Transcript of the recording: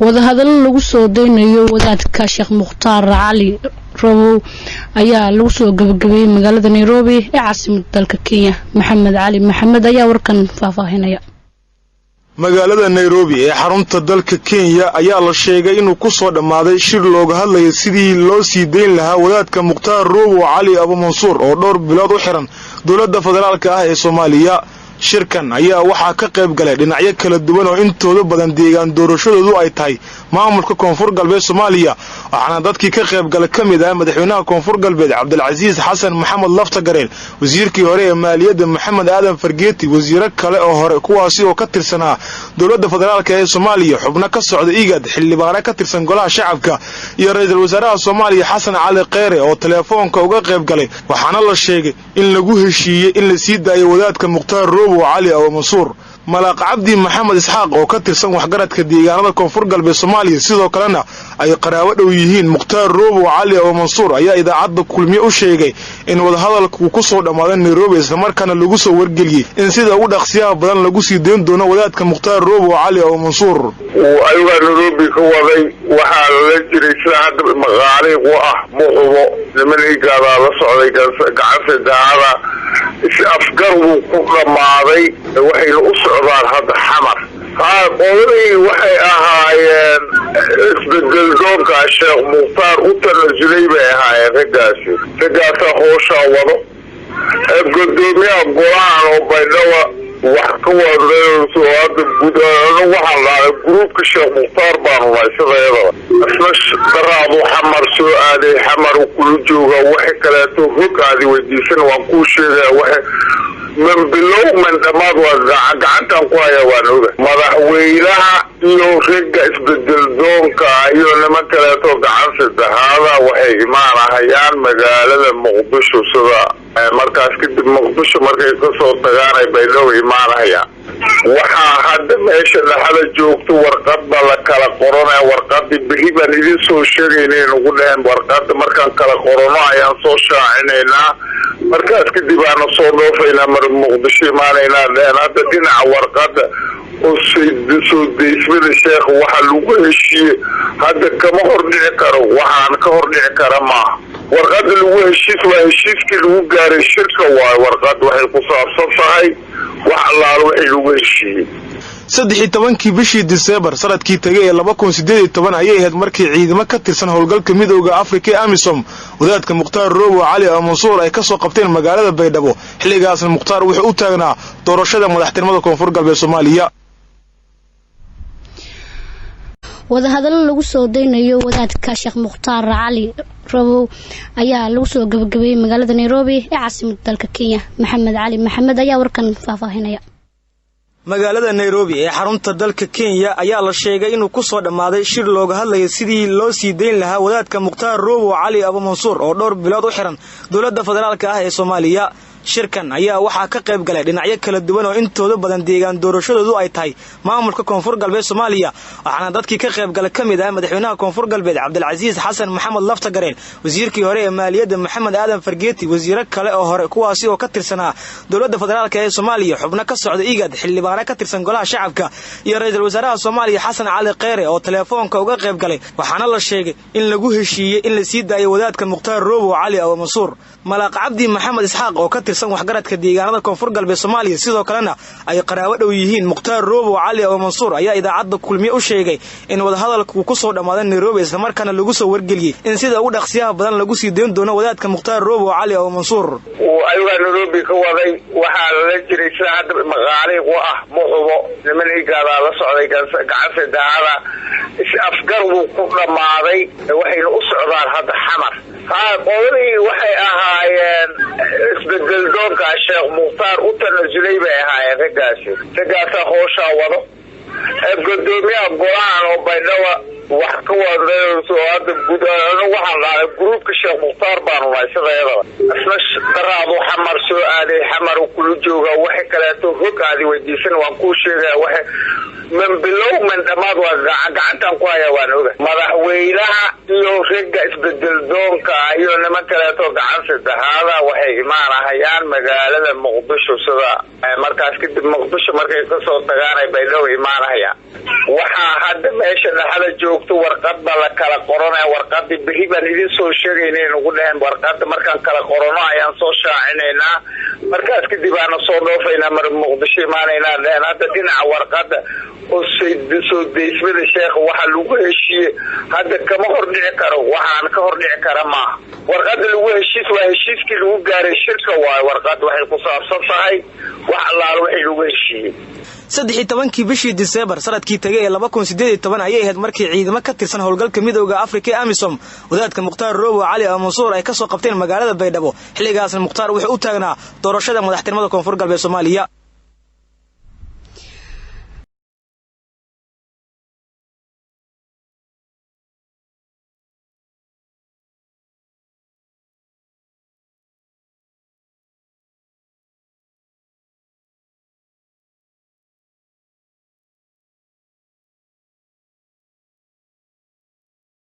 wadahadal lagu soo deynayo wadaadka Sheekh Mukhtaar Cali Robow ayaa lagu soo gabagabay magaalada Nairobi ee caasimadda dalka Kenya. Maxamed Cali Maxamed ayaa warkan faahfaahinaya. magaalada Nairobi ee xarunta dalka Kenya ayaa la sheegay inuu ku soo dhamaaday shir looga hadlayo sidii loo sii deyn lahaa wadaadka Mukhtaar Robow Cali Abu Mansuur oo dhowr bilood u xiran dawladda federaalka ah ee Soomaaliya. shirkan ayaa waxaa ka qayb galay dhinacyo kala duwan oo intooda badan deegaan doorashadoodu ay tahay maamulka Koonfur Galbeed Soomaaliya. waxaana dadkii ka qayb galay kamid ah madaxweynaha Koonfur Galbeed Cabdilcaziz Xasan Maxamed Laftagareen, wasiirkii hore ee maaliyadda Maxamed Aadan Fargeeti, wasiiro kale oo hore kuwaasi oo ka tirsanaa dawladda federaalka ee Soomaaliya, xubno ka socda IGAD, xildhibaano ka tirsan golaha shacabka iyo ra'iisul wasaaraha Soomaaliya Xasan Cali Kheyre oo telefoonka uga qayb galay. waxaana la sheegay in lagu heshiiyay in la sii daayo wadaadka Mukhtaar Robow Cali Abu Mansuur. Malaaq Cabdi Maxamed Isxaaq oo ka tirsan waxgaradka deegaanada Koonfur Galbeed Soomaaliya sidoo kalena ay qaraabo dhow yihiin Mukhtaar Robow Cali Abu Mansuur ayaa idaacadda kulmiye u sheegay in wadahadalku ku soo dhamaaday Nairobi isla markaana lagu soo wargeliyay in sida ugu dhaqsiyaha badan lagu sii deyn doono wadaadka Mukhtaar Robow Cali Abu Mansuur. ayuga Nairobi ka waday waxa la jiray saad magaaliq ah muuqdo nimanka la socday gacansa daada si afgar uu ku dhamaaday waxay u socdaan hadda xamar qolay waxay ahaayeen isbedel doonka Sheekh Mukhtaar u tanaasulay bay ahaayeen ragaasa hoosha wado gudoomiyaha golaha oo baydhabo wax ka wadayo soo hadda gudaha waxa la gruupka Sheekh Mukhtaar baan waysadayada asna daraadu xamar soo aaday xamar ku jooga wax kale to hogaadi weydiisan waan ku sheegay wax من بلو من دماغ وقعنتان قوايا وانوغا مدحويلها iyo rega isbedel doonka iyo nimanka qaan sadahada waxay imaanayaan magaalada Muqdisho sida markaas kadib Muqdisho markay ka soo tagaan ay baylow imaanayaan waxa hadda meesha dhaxal joogto warqad la kala qoranay warqadii biriban idin soo sheegaynay ugu dhahan warqad markaan kala qorano ayaan soo shaacineynaa markaas kadib aan soo dhoofayna mar Muqdisho imaanayna hadda dhinaca warqada oo soo deysmada sheekh waxa lagu heshiiyay hadda kama hordhici karo waxaan ka hordhici kara ma warqad lagu heshiiskii lagu gaaray shirka waa warqad waxay ku saabsan tahay wax allaah wixii lagu heshiiyay 13 bishii December sanadkii tagay ee 2018 ayay ahayd markii ciidamo ka tirsan howlgalka midowga Afrika ee AMISOM wadaadka Mukhtaar Robow Cali Abu Mansuur ay ka soo qabteen magaalada Baydhabo. xilligaas Mukhtaar wuxuu u taagnaa doorashada madaxtinimada Koonfur Galbeed Soomaaliya. wadahadal lagu soo deynayo wadaadka Sheekh Mukhtaar Cali Robow ayaa lagu soo gabagabay magaalada Nairobi ee caasimadda dalka Kenya. Maxamed Cali Maxamed ayaa warkan faahfaahinaya. magaalada Nairobi ee xarunta dalka Kenya ayaa la sheegay inuu ku soo dhamaaday shir looga hadlayo sidii loo sii deyn lahaa wadaadka Mukhtaar Robow Cali Abu Mansuur oo dhowr bilood u xiran dawladda federaalka ah ee Soomaaliya. shirkan ayaa waxaa ka qayb galay dhinacyo kala duwan oo intooda badan deegaan doorashadoodu ay tahay maamulka Koonfur Galbeed Soomaaliya. waxaana dadkii ka qayb galay kamid ah madaxweynaha Koonfur Galbeed Cabdilcaziz Xasan Maxamed Laftagareen, wasiirkii hore ee maaliyadda Maxamed Aadan Fargeeti, wasiiro kale oo hore kuwaasi oo ka tirsanaa dawladda federaalka ee Soomaaliya, xubno ka socda IGAD, xildhibaano ka tirsan golaha shacabka iyo ra'iisul wasaaraha Soomaaliya Xasan Cali Kheyre oo telefoonka uga qayb galay. waxaana la sheegay in lagu heshiiyay in la sii daayo wadaadka Mukhtaar Robow Cali Abu Mansuur. Malaaq Cabdi Maxamed Isxaaq oo ka tirsan waxgaradka deegaanada Koonfur Galbeed Soomaaliya sidoo kalena ay qaraabo dhow yihiin Mukhtaar Robow Cali Abu Mansuur ayaa idaacadda kulmiye u sheegay in wadahadalku ku soo dhamaaday Nairobi isla markaana lagu soo wargeliyay in sida ugu dhaqsiyaha badan lagu sii deyn doono wadaadka Mukhtaar Robow Cali Abu Mansuur. ayuga Nairobi ka waday waxa la jiray saad magaaliq ah muuqdo nimanka la socday gacansa daada si afgar uu ku dhamaaday waxay u socdaan hadda xamar qolay waxay ahaayeen isbedel doonka Sheekh Mukhtaar u tanaasulay bay ahaayeen ragaasa hoosha wado gudoomiyaha golaha oo baydhabo wax ka wadayso hadda guud ahaan waxaan lahaa gruubka Sheekh Mukhtaar baan waysadayada asna daraado xamar soo aaday xamar kula jooga waxa kale oo hogaadi weydiisan waan ku sheegay waxa من بلو من دماد وقعنت أنكو هيا وانوغا مدحوينها iyo rega isbedel doonka iyo nimanka to gacan sadahada waxay imaanayaan magaalada Muqdisho sida markaas kadib Muqdisho markay ka soo tagaan ay baylow imaanayaan waxa hadda meesha dhaxda joogto warqad la kala qoranay warqadii bixi baan idin soo sheegaynay ugu dhahan warqada markaan kala qorano ayaan soo shaacineynaa markaas kadib aan soo dhoofayna mar Muqdisho imaanayna hadda dhinaca warqada oo soo deysmada sheekh waxa lagu heshiiyay hadda kama hordhici karo waxaan ka hordhici kara ma warqada lagu heshiis waa heshiiskii lagu gaaray shirka waa warqad waxay ku saabsan tahay wax allaah wixii lagu heshiiyay 13 bishii December sanadkii tagay ee 2018 ayay ahayd markii ciidamo ka tirsan howlgalka midowga Afrika ee AMISOM wadaadka Mukhtaar Roobo Cali Mansuur ay ka soo qabteen magaalada Baydhabo xilligaasna Mukhtaar wuxuu u taagnaa doorashada madaxtinimada Koonfur Galbeed Soomaaliya